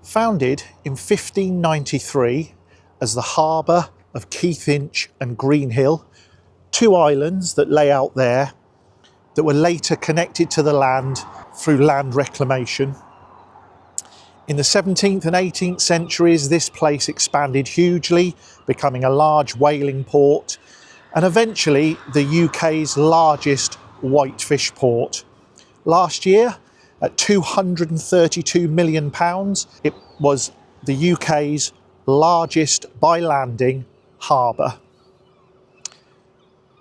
Founded in 1593 as the harbour of Keithinch and Greenhill, two islands that lay out there that were later connected to the land through land reclamation. In the 17th and 18th centuries, this place expanded hugely, becoming a large whaling port and eventually the UK's largest whitefish port. Last year, at £232 million, it was the UK's largest by landing harbour.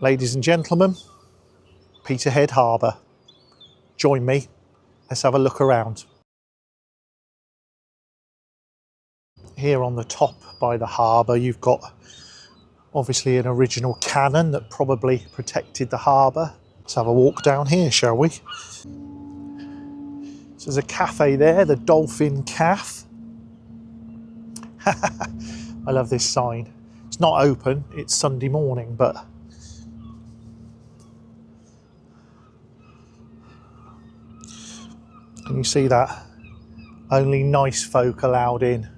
Ladies and gentlemen, Peterhead Harbour. Join me, let's have a look around. Here on the top by the harbour, you've got obviously an original cannon that probably protected the harbour. Let's have a walk down here, shall we? So there's a cafe there, the Dolphin Cafe. I love this sign. It's not open, it's Sunday morning, but can you see that? Only nice folk allowed in.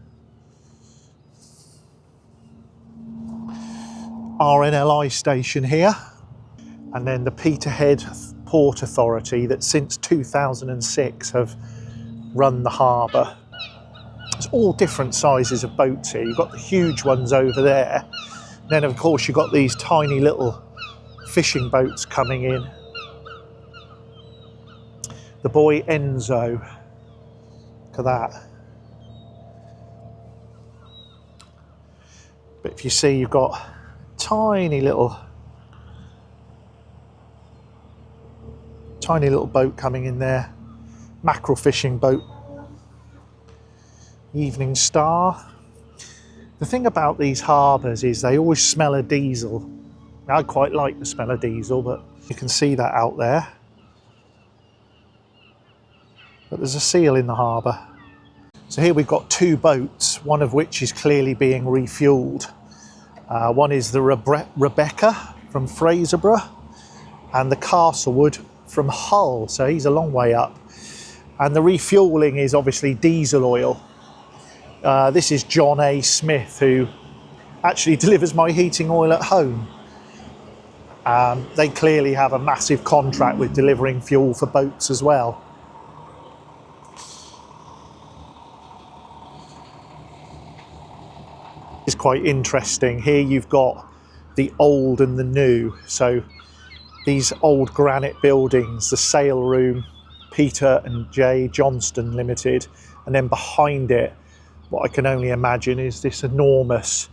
RNLI station here, and then the Peterhead Port Authority that since 2006 have run the harbour. There's all different sizes of boats here. You've got the huge ones over there, then of course you've got these tiny little fishing boats coming in. The boy Enzo, look at that. But if you see, you've got tiny little boat coming in there, mackerel fishing boat. Evening Star. The thing about these harbours is they always smell of diesel. I quite like the smell of diesel, but you can see that out there. But there's a seal in the harbour. So here we've got two boats, one of which is clearly being refuelled. One is the Rebecca from Fraserburgh and the Castlewood from Hull, so he's a long way up. And the refuelling is obviously diesel oil. This is John A. Smith, who actually delivers my heating oil at home. They clearly have a massive contract with delivering fuel for boats as well. It's quite interesting. Here you've got the old and the new. So these old granite buildings, the sail room, Peter and J. Johnston Limited, and then behind it, what I can only imagine is this enormous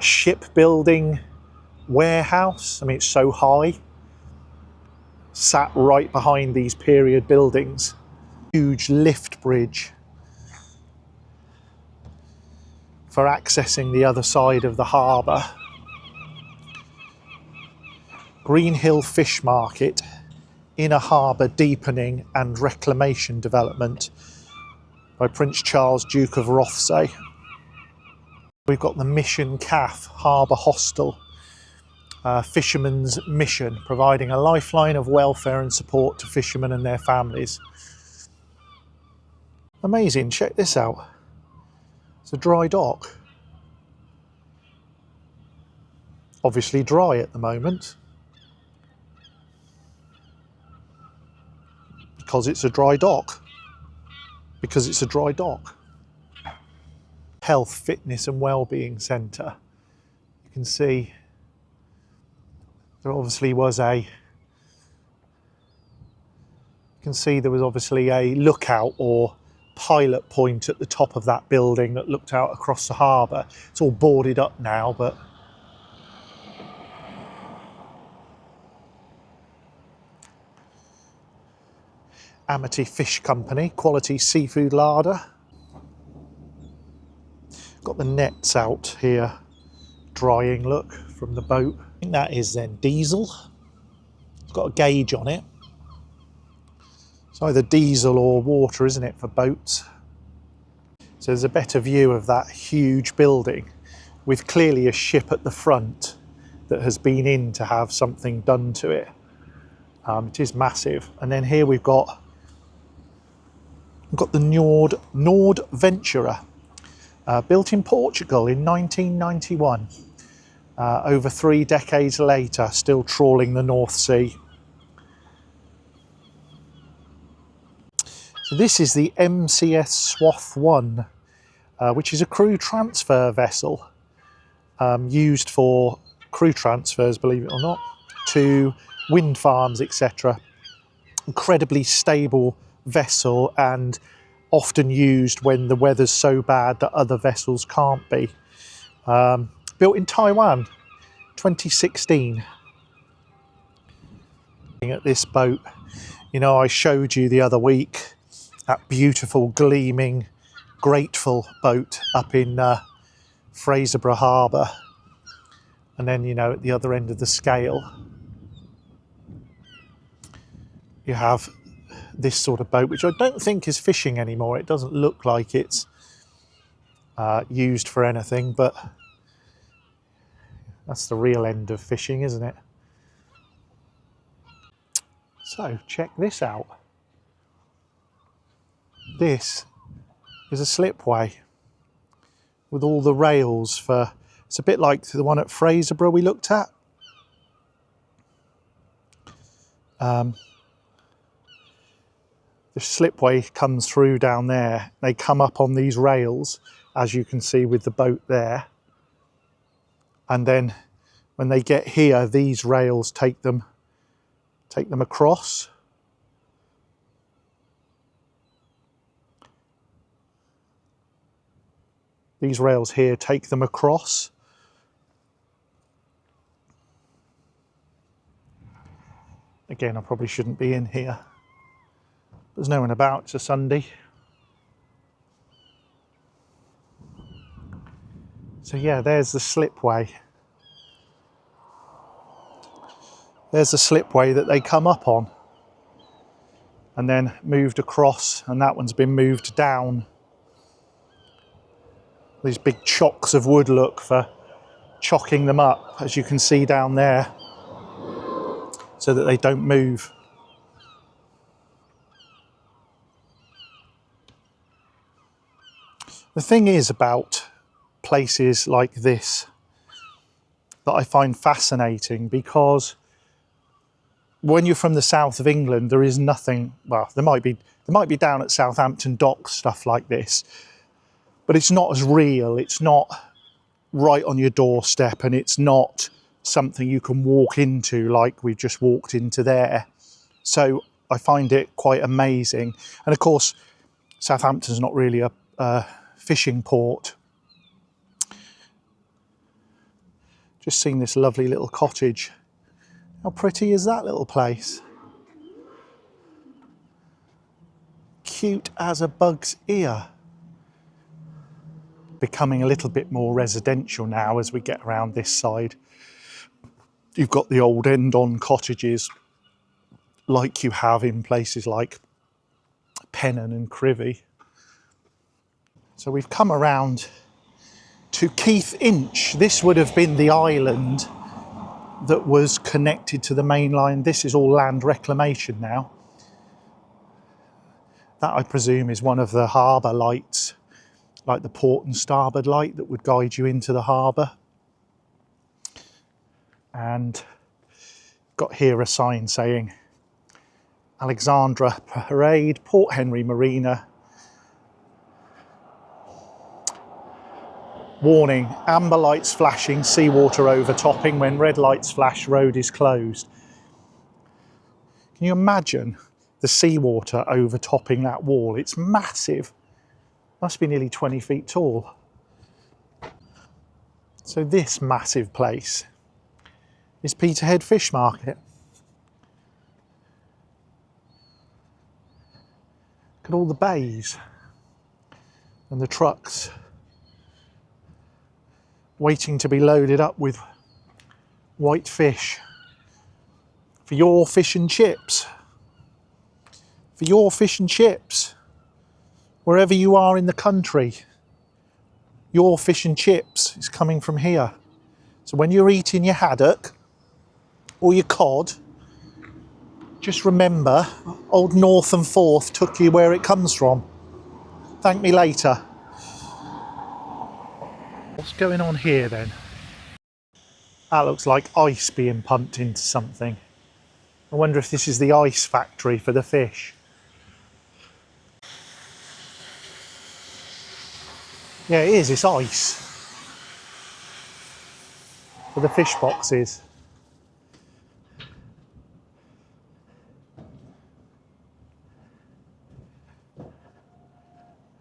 shipbuilding warehouse. I mean, it's so high, sat right behind these period buildings. Huge lift bridge for accessing the other side of the harbour. Greenhill Fish Market, Inner Harbour Deepening and Reclamation Development by Prince Charles, Duke of Rothesay. We've got the Mission Cafe Harbour Hostel, Fishermen's Mission, providing a lifeline of welfare and support to fishermen and their families. Amazing, check this out. It's a dry dock. Obviously dry at the moment, because it's a dry dock. Because it's a dry dock. Health, Fitness and Wellbeing Centre. You can see there obviously was a lookout or pilot point at the top of that building that looked out across the harbour. It's all boarded up now, but Amity Fish Company, Quality Seafood Larder. Got the nets out here, drying, look, from the boat. I think that is then diesel. It's got a gauge on it. It's either diesel or water, isn't it, for boats? So there's a better view of that huge building with clearly a ship at the front that has been in to have something done to it. It is massive. And then here we've got We've got the Nord Venturer, built in Portugal in 1991. Over 3 decades later, still trawling the North Sea. So this is the MCS Swath 1, which is a crew transfer vessel used for crew transfers, believe it or not, to wind farms, etc. Incredibly stable vessel and often used when the weather's so bad that other vessels can't be. Built in Taiwan, 2016. Looking at this boat, you know, I showed you the other week that beautiful, gleaming, grateful boat up in Peterhead Harbour. And then, you know, at the other end of the scale, you have this sort of boat, which I don't think is fishing anymore. It doesn't look like it's used for anything, but that's the real end of fishing, isn't it? So check this out. This is a slipway with all the rails for, it's a bit like the one at Fraserburgh we looked at. The slipway comes through down there. They come up on these rails, as you can see with the boat there. And then when they get here, these rails take them across. These rails here take them across. Again, I probably shouldn't be in here. There's no one about, it's a Sunday. So yeah, there's the slipway. There's the slipway that they come up on and then moved across, and that one's been moved down. These big chocks of wood, look, for chocking them up, as you can see down there, so that they don't move. The thing is about places like this that I find fascinating, because when you're from the south of England, there is nothing, well, there might be down at Southampton docks, stuff like this, but it's not as real. It's not right on your doorstep, and it's not something you can walk into like we've just walked into there. So I find it quite amazing. And of course, Southampton's not really a fishing port. Just seen this lovely little cottage. How pretty is that little place? Cute as a bug's ear. Becoming a little bit more residential now as we get around this side. You've got the old end-on cottages like you have in places like Pennon and Crivy. So we've come around to Keith Inch. This would have been the island that was connected to the main line. This is all land reclamation now. That, I presume, is one of the harbour lights, like the port and starboard light that would guide you into the harbour. And got here a sign saying Alexandra Parade, Port Henry Marina. Warning, amber lights flashing, seawater overtopping. When red lights flash, road is closed. Can you imagine the seawater overtopping that wall? It's massive. Must be nearly 20 feet tall. So this massive place is Peterhead Fish Market. Look at all the bays and the trucks waiting to be loaded up with whitefish for your fish and chips. For your fish and chips. Wherever you are in the country, your fish and chips is coming from here. So when you're eating your haddock or your cod, just remember, old North and Forth took you where it comes from. Thank me later. What's going on here then? That looks like ice being pumped into something. I wonder if this is the ice factory for the fish. Yeah, it is, it's ice for the fish boxes.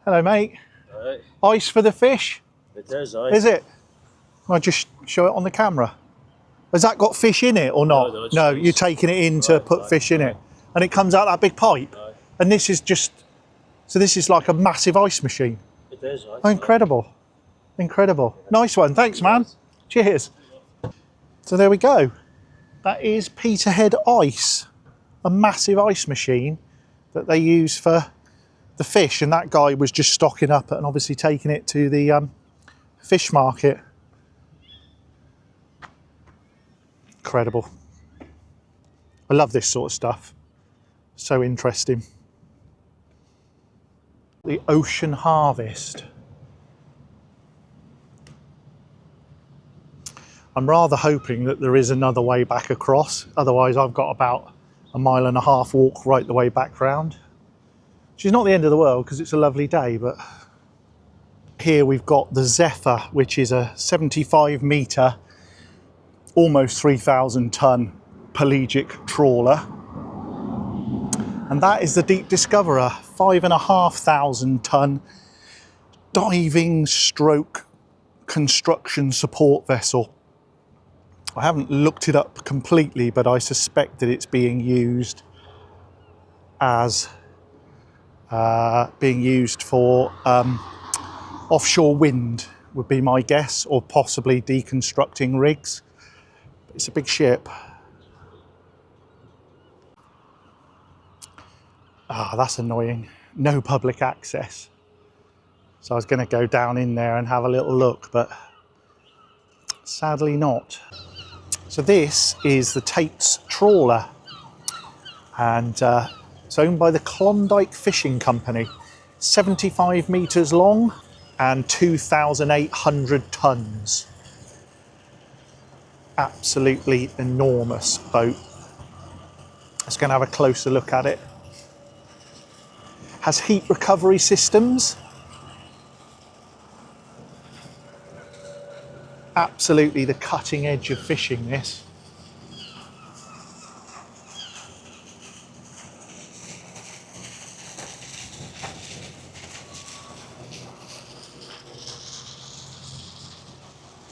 Hello, mate. Right. Ice for the fish? It is ice. Is it? I'll just show it on the camera. Has that got fish in it or not? No, you're taking it in to put fish in it. And it comes out that big pipe? Right. And this is just, so this is like a massive ice machine. It is ice. Oh, incredible. Incredible. Nice one. Thanks, man. Cheers. So there we go. That is Peterhead Ice, a massive ice machine that they use for the fish. And that guy was just stocking up and obviously taking it to the fish market. Incredible. I love this sort of stuff. So interesting. The ocean harvest. I'm rather hoping that there is another way back across. Otherwise, I've got about a 1.5 mile walk right the way back round. Which is not the end of the world because it's a lovely day, but here we've got the Zephyr, which is a 75 metre, almost 3,000 tonne pelagic trawler. And that is the Deep Discoverer, 5,500 tonne diving stroke construction support vessel. I haven't looked it up completely, but I suspect that it's being used as for offshore wind would be my guess, or possibly deconstructing rigs. It's a big ship. Ah, that's annoying. No public access. So I was going to go down in there and have a little look, but sadly not. So this is the Tate's trawler, and it's owned by the Klondike Fishing Company. 75 metres long and 2,800 tonnes. Absolutely enormous boat. Let's go and have a closer look at it. Has heat recovery systems. Absolutely the cutting edge of fishing, this.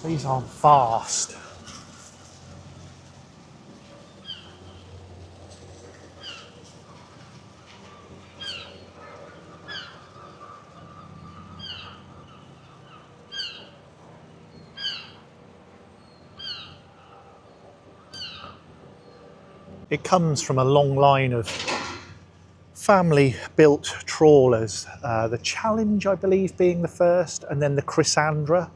These are vast. It comes from a long line of family-built trawlers. The Challenge, I believe, being the first, and then the Chrysandra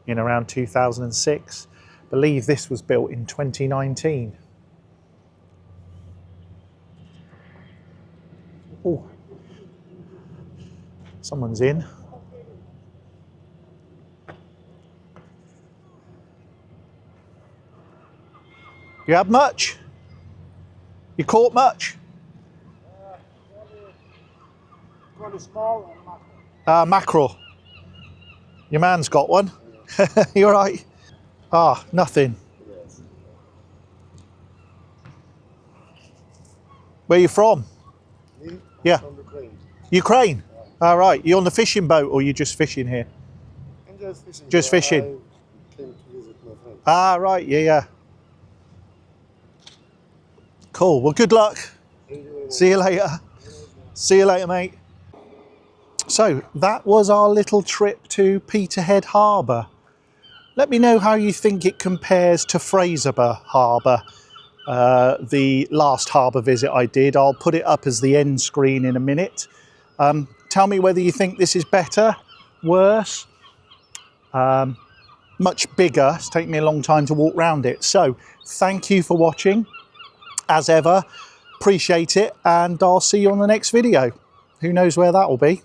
in around 2006. I believe this was built in 2019. Oh, someone's in. You had much? You caught much? Mackerel. Your man's got one. You all right? Ah, nothing. Where are you from? Me? Yeah. From Ukraine. Ukraine? Yeah. All right. You on the fishing boat or you just fishing here? I'm just fishing. Just fishing? I came to visit my friend. Ah, right. Yeah, yeah. Cool. Well, good luck. See you later. See you later, mate. So that was our little trip to Peterhead Harbour. Let me know how you think it compares to Fraserburgh Harbour, the last harbour visit I did. I'll put it up as the end screen in a minute. Tell me whether you think this is better, worse, much bigger. It's taken me a long time to walk around it. So thank you for watching. As ever, appreciate it, and I'll see you on the next video. Who knows where that will be.